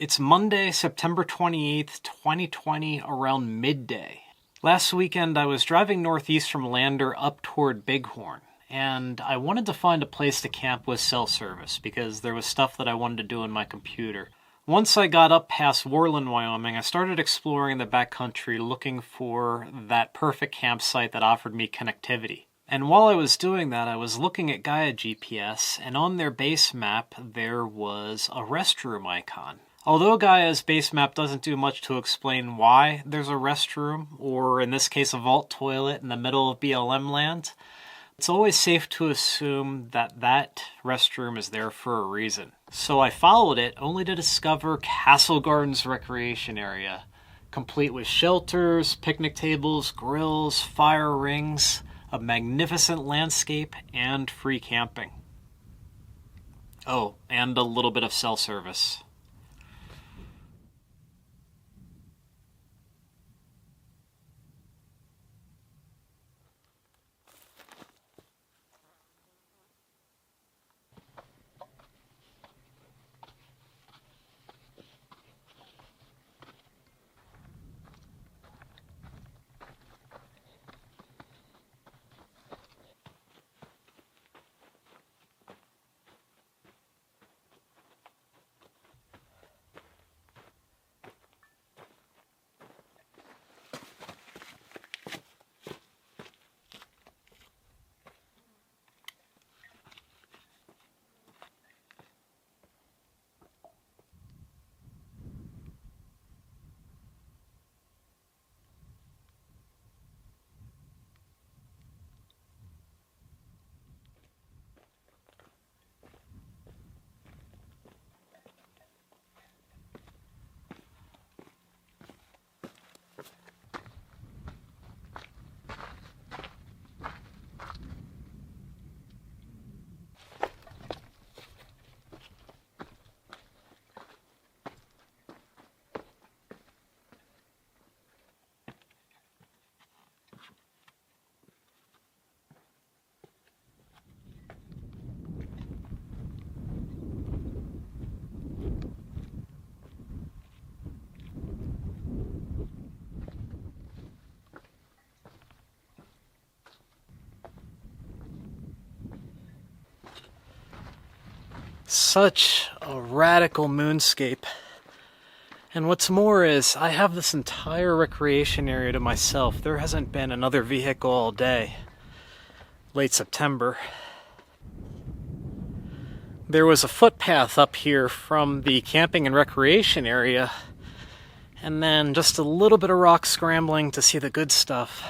It's Monday, September 28th, 2020, around midday. Last weekend I was driving northeast from Lander up toward Bighorn, and I wanted to find a place to camp with cell service because there was stuff that I wanted to do on my computer. Once I got up past Worland, Wyoming, I started exploring the backcountry looking for that perfect campsite that offered me connectivity. And while I was doing that, I was looking at Gaia GPS, and on their base map, there was a restroom icon. Although Gaia's base map doesn't do much to explain why there's a restroom, or in this case a vault toilet in the middle of BLM land, it's always safe to assume that that restroom is there for a reason. So I followed it only to discover Castle Gardens Recreation Area, complete with shelters, picnic tables, grills, fire rings, a magnificent landscape, and free camping. Oh, and a little bit of cell service. Such a radical moonscape. And what's more is, I have this entire recreation area to myself. There hasn't been another vehicle all day. Late September. There was a footpath up here from the camping and recreation area, and then just a little bit of rock scrambling to see the good stuff.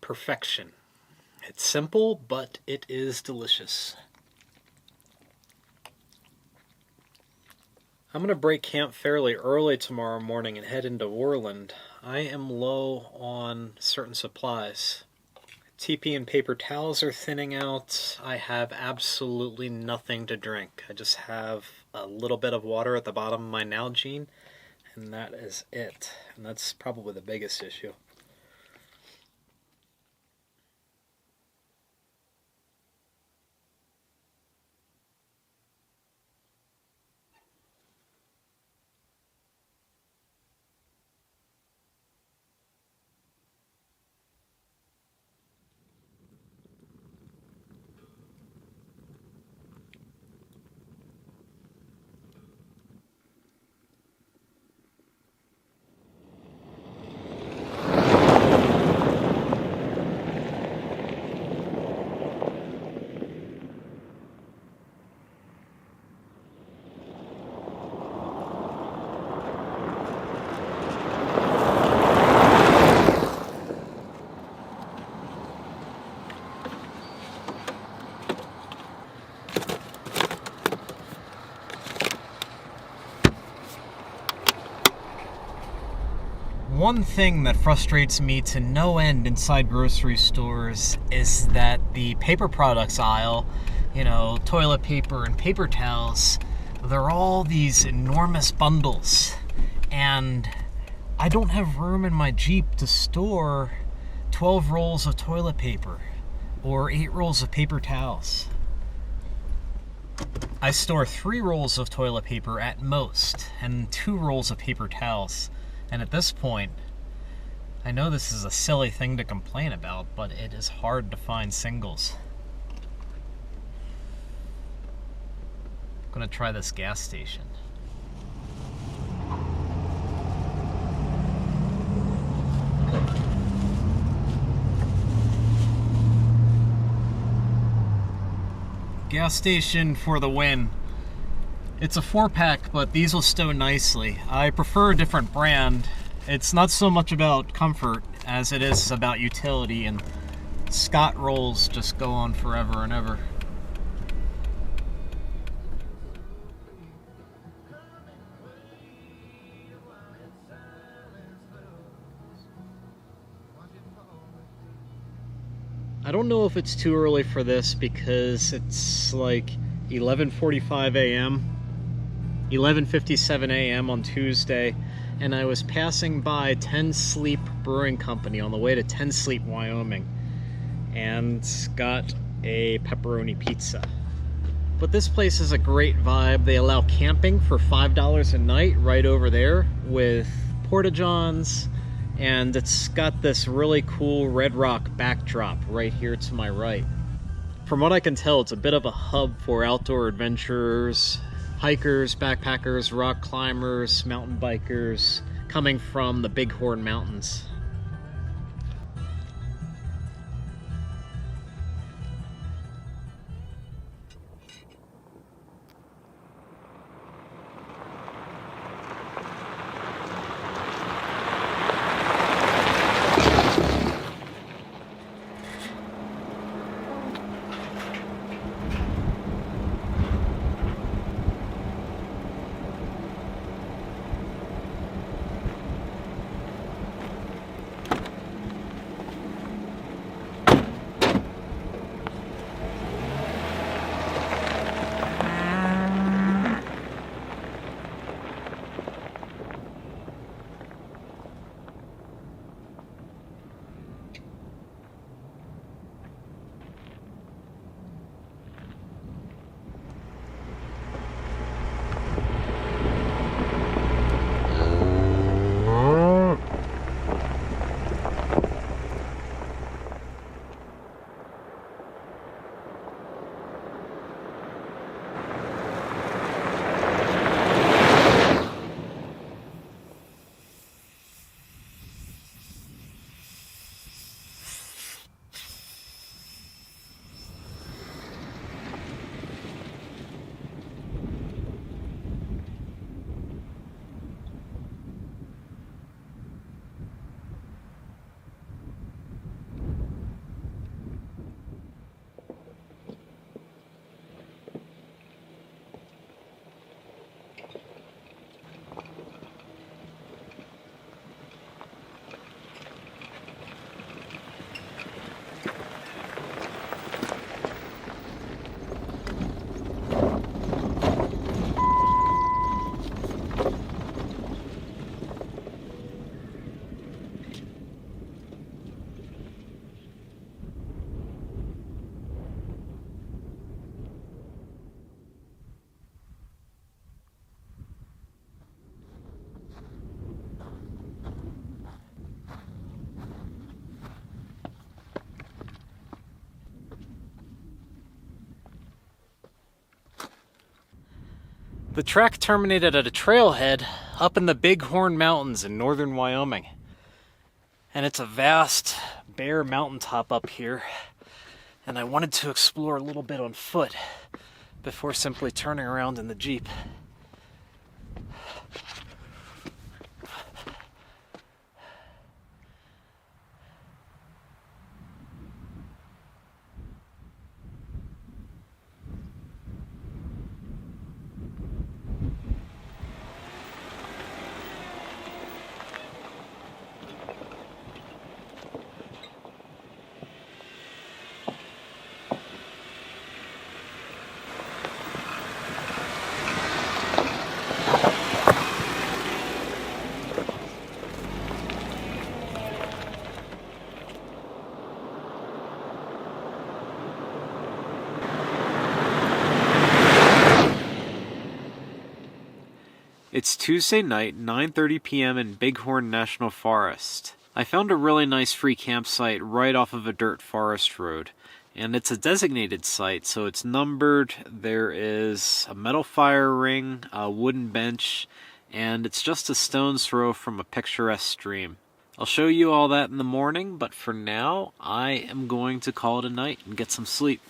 Perfection. It's simple, but it is delicious. I'm going to break camp fairly early tomorrow morning and head into Worland. I am low on certain supplies. TP and paper towels are thinning out. I have absolutely nothing to drink. I just have a little bit of water at the bottom of my Nalgene, and that is it. And that's probably the biggest issue. One thing that frustrates me to no end inside grocery stores is that the paper products aisle, toilet paper and paper towels, they're all these enormous bundles. And I don't have room in my Jeep to store 12 rolls of toilet paper or 8 rolls of paper towels. I store 3 rolls of toilet paper at most and 2 rolls of paper towels. And at this point, I know this is a silly thing to complain about, but it is hard to find singles. I'm gonna try this gas station. Gas station for the win. It's a 4-pack, but these will stow nicely. I prefer a different brand. It's not so much about comfort as it is about utility, and Scott rolls just go on forever and ever. I don't know if it's too early for this because it's like 11:45 a.m. 11:57 a.m. on Tuesday, and I was passing by 10 Sleep Brewing Company on the way to 10 Sleep, Wyoming, and got a pepperoni pizza. But this place is a great vibe. They allow camping for $5 a night right over there with porta-johns, and it's got this really cool red rock backdrop right here to my right. From what I can tell, it's a bit of a hub for outdoor adventurers, hikers, backpackers, rock climbers, mountain bikers coming from the Bighorn Mountains. The trek terminated at a trailhead up in the Bighorn Mountains in northern Wyoming. And it's a vast, bare mountaintop up here, and I wanted to explore a little bit on foot before simply turning around in the Jeep. It's Tuesday night, 9:30 p.m. in Bighorn National Forest. I found a really nice free campsite right off of a dirt forest road, and it's a designated site, so it's numbered. There is a metal fire ring, a wooden bench, and it's just a stone's throw from a picturesque stream. I'll show you all that in the morning, but for now, I am going to call it a night and get some sleep.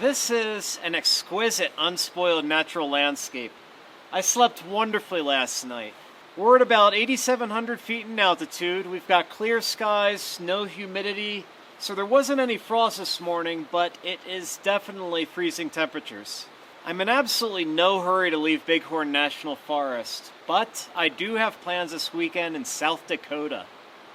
This is an exquisite, unspoiled natural landscape. I slept wonderfully last night. We're at about 8,700 feet in altitude. We've got clear skies, no humidity, so there wasn't any frost this morning, but it is definitely freezing temperatures. I'm in absolutely no hurry to leave Bighorn National Forest, but I do have plans this weekend in South Dakota.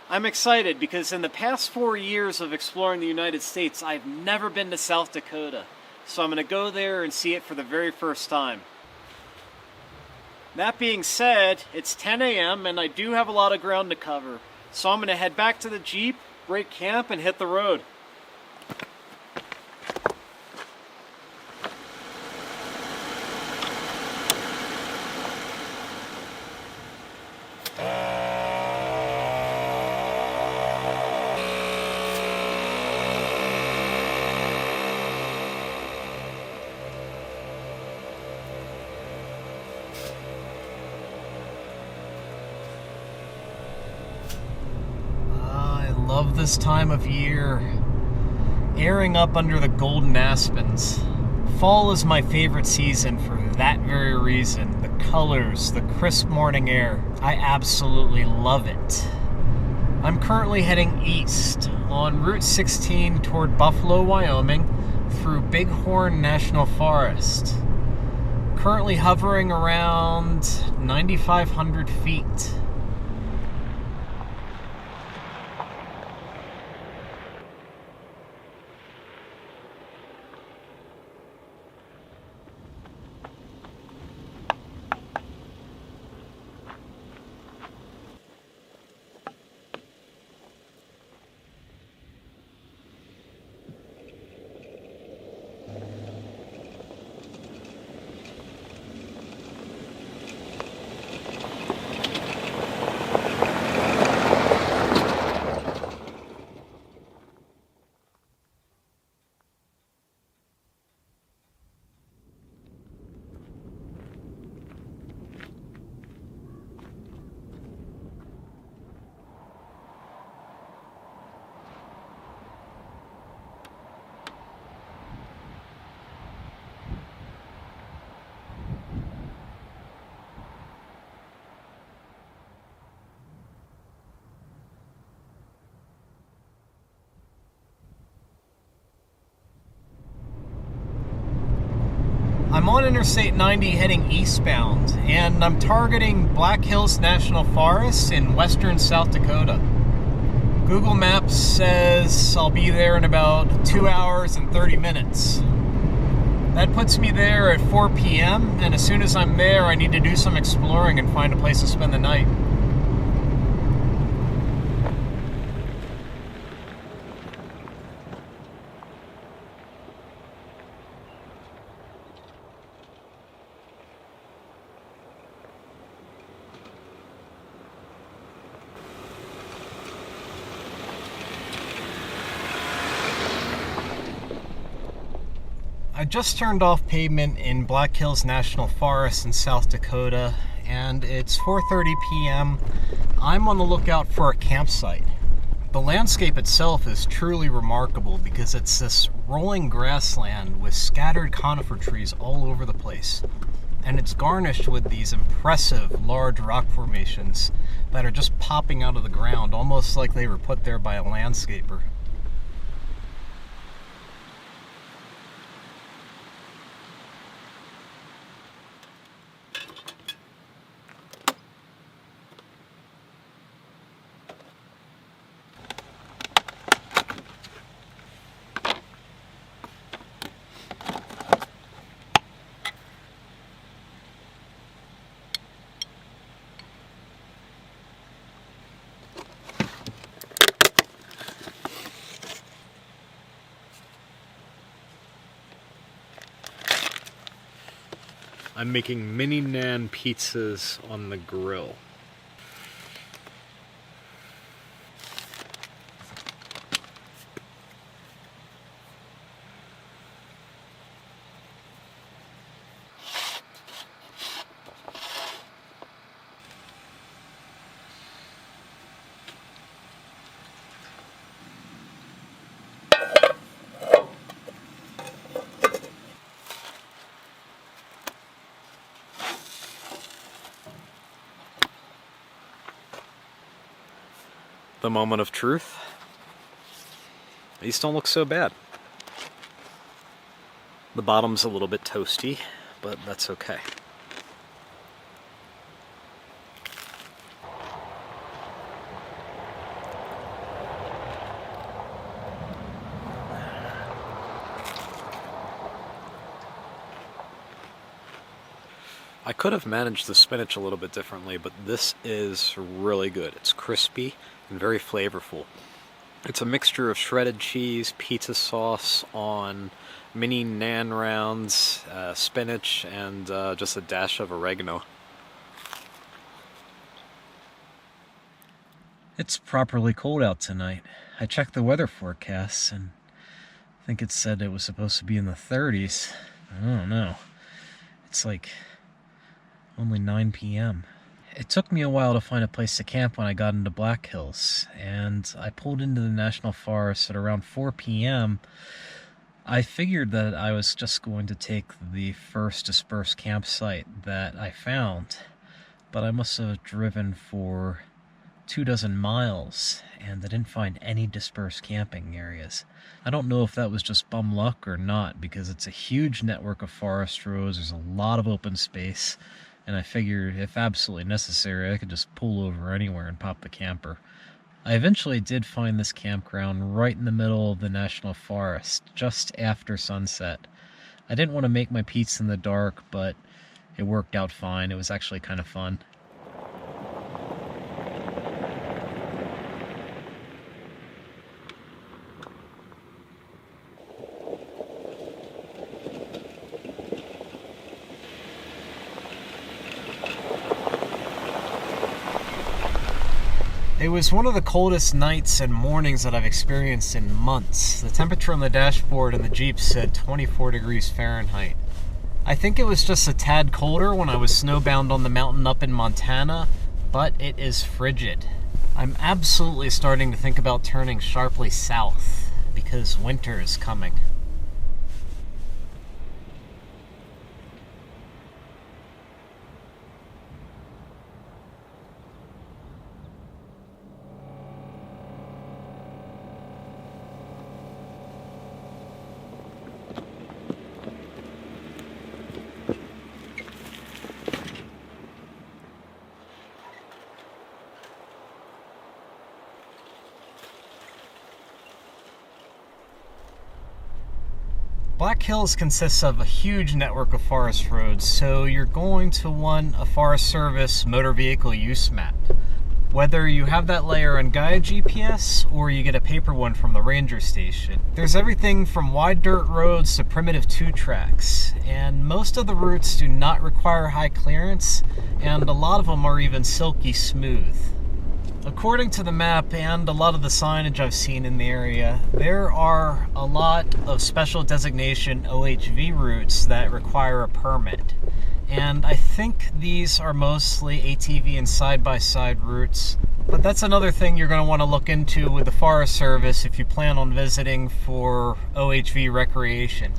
I'm excited because in the past 4 years of exploring the United States, I've never been to South Dakota. So I'm going to go there and see it for the very first time. That being said, it's 10 a.m. and I do have a lot of ground to cover. So I'm going to head back to the Jeep, break camp, and hit the road. Love this time of year, airing up under the golden aspens. Fall is my favorite season for that very reason. The colors, the crisp morning air. I absolutely love it. I'm currently heading east on Route 16 toward Buffalo, Wyoming, through Bighorn National Forest. Currently hovering around 9,500 feet. I'm on Interstate 90 heading eastbound, and I'm targeting Black Hills National Forest in western South Dakota. Google Maps says I'll be there in about 2 hours and 30 minutes. That puts me there at 4 p.m., and as soon as I'm there, I need to do some exploring and find a place to spend the night. I just turned off pavement in Black Hills National Forest in South Dakota, and it's 4:30 p.m. I'm on the lookout for a campsite. The landscape itself is truly remarkable because it's this rolling grassland with scattered conifer trees all over the place. And it's garnished with these impressive large rock formations that are just popping out of the ground, almost like they were put there by a landscaper. I'm making mini nan pizzas on the grill. The moment of truth. These don't look so bad. The bottom's a little bit toasty, but that's okay. I could have managed the spinach a little bit differently, but this is really good. It's crispy and very flavorful. It's a mixture of shredded cheese, pizza sauce on mini nan rounds, spinach, and just a dash of oregano. It's properly cold out tonight. I checked the weather forecasts, and I think it said it was supposed to be in the 30s. I don't know. It's like only 9 p.m. It took me a while to find a place to camp when I got into Black Hills, and I pulled into the national forest at around 4 p.m. I figured that I was just going to take the first dispersed campsite that I found, but I must have driven for 24 miles, and I didn't find any dispersed camping areas. I don't know if that was just bum luck or not, because it's a huge network of forest roads, there's a lot of open space, and I figured if absolutely necessary, I could just pull over anywhere and pop the camper. I eventually did find this campground right in the middle of the national forest, just after sunset. I didn't want to make my pizza in the dark, but it worked out fine. It was actually kind of fun. It was one of the coldest nights and mornings that I've experienced in months. The temperature on the dashboard in the Jeep said 24 degrees Fahrenheit. I think it was just a tad colder when I was snowbound on the mountain up in Montana, but it is frigid. I'm absolutely starting to think about turning sharply south because winter is coming. Black Hills consists of a huge network of forest roads, so you're going to want a Forest Service motor vehicle use map. Whether you have that layer on Gaia GPS or you get a paper one from the ranger station. There's everything from wide dirt roads to primitive 2-tracks, and most of the routes do not require high clearance, and a lot of them are even silky smooth. According to the map and a lot of the signage I've seen in the area, there are a lot of special designation OHV routes that require a permit. And I think these are mostly ATV and side-by-side routes. But that's another thing you're going to want to look into with the Forest Service if you plan on visiting for OHV recreation.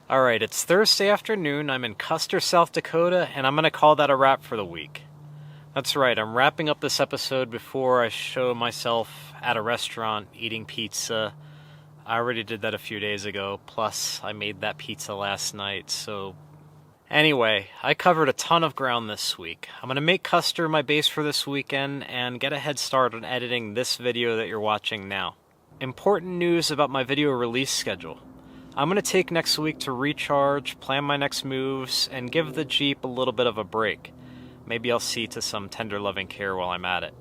Alright, it's Thursday afternoon, I'm in Custer, South Dakota, and I'm going to call that a wrap for the week. That's right, I'm wrapping up this episode before I show myself at a restaurant eating pizza. I already did that a few days ago, plus I made that pizza last night, so... Anyway, I covered a ton of ground this week. I'm going to make Custer my base for this weekend and get a head start on editing this video that you're watching now. Important news about my video release schedule. I'm going to take next week to recharge, plan my next moves, and give the Jeep a little bit of a break. Maybe I'll see to some tender loving care while I'm at it.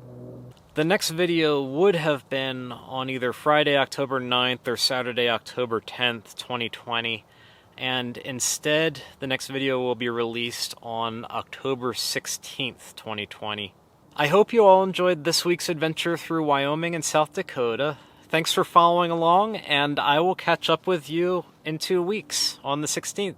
The next video would have been on either Friday, October 9th or Saturday, October 10th, 2020. And instead, the next video will be released on October 16th, 2020. I hope you all enjoyed this week's adventure through Wyoming and South Dakota. Thanks for following along, and I will catch up with you in 2 weeks on the 16th.